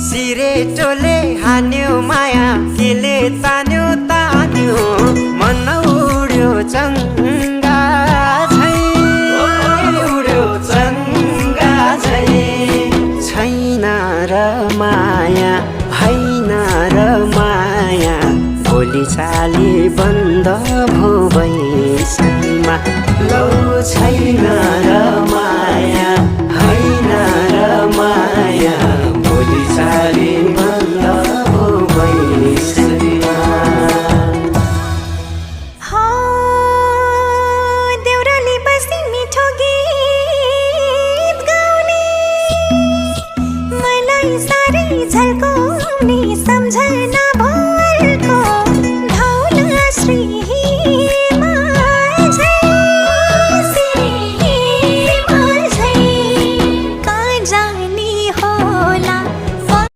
सिरेटोले हान्यो माया केले तान्यो तान्यो मन उड्यो चङ्गा झै उड्यो चङ्गा झै छैन र माया हैन र माया भोलि चाली बन्द भो बैसैमा लौ छैन र माया हैन र माया भोलि चाली बन्द भो बैसैमा देउराली बस्ती मिठो गीत गाउने मलाई साह्रै झल्काउने सम्झना भयो